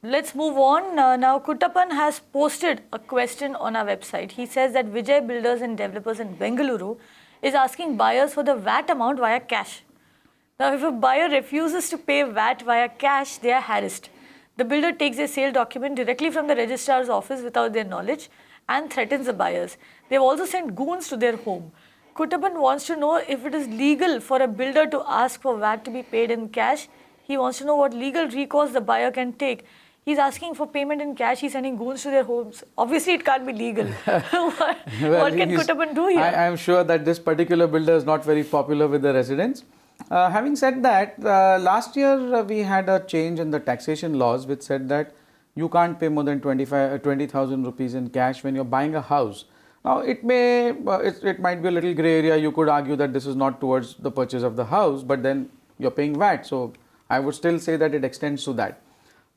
Let's move on. Now, Kuttappan has posted a question on our website. He says that Vijay Builders and Developers in Bengaluru is asking buyers for the VAT amount via cash. Now, if a buyer refuses to pay VAT via cash, they are harassed. The builder takes a sale document directly from the registrar's office without their knowledge and threatens the buyers. They've also sent goons to their home. Kuttappan wants to know if it is legal for a builder to ask for VAT to be paid in cash. He wants to know what legal recourse the buyer can take. He's asking for payment in cash. He's sending goons to their homes. Obviously, it can't be legal. What can Kuttappan do here? I am sure that this particular builder is not very popular with the residents. Having said that, last year we had a change in the taxation laws which said that you can't pay more than 20,000 rupees in cash when you're buying a house. Now, it might be a little grey area. You could argue that this is not towards the purchase of the house, but then you're paying VAT. So, I would still say that it extends to that.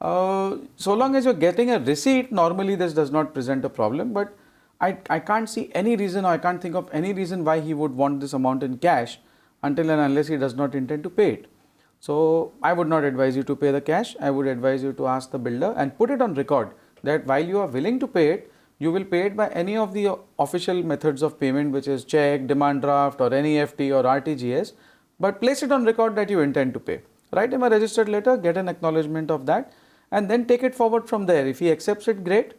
So long as you're getting a receipt, normally this does not present a problem. But I can't see any reason, or I can't think of any reason why he would want this amount in cash until and unless he does not intend to pay it. So, I would not advise you to pay the cash. I would advise you to ask the builder and put it on record that while you are willing to pay it, you will pay it by any of the official methods of payment, which is check, demand draft or NEFT or RTGS, but place it on record that you intend to pay. Write him a registered letter, get an acknowledgement of that, and then take it forward from there. If he accepts it, great.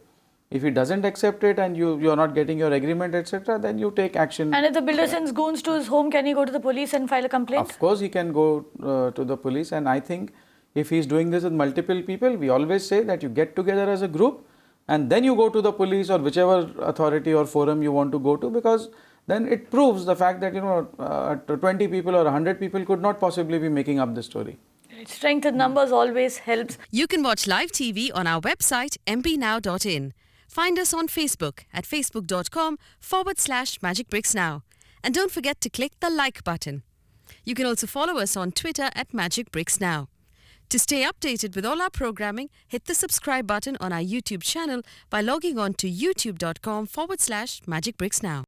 If he doesn't accept it and you are not getting your agreement, etc., then you take action. And if the builder sends goons to his home, can he go to the police and file a complaint? Of course, he can go to the police, and I think if he is doing this with multiple people, we always say that you get together as a group and then you go to the police or whichever authority or forum you want to go to, because then it proves the fact that 20 people or 100 people could not possibly be making up this story. Strength in numbers always helps. You can watch live TV on our website mpnow.in. Find us on Facebook at facebook.com/magicbricksnow. And don't forget to click the like button. You can also follow us on Twitter at magicbricksnow. To stay updated with all our programming, hit the subscribe button on our YouTube channel by logging on to youtube.com/magicbricksnow.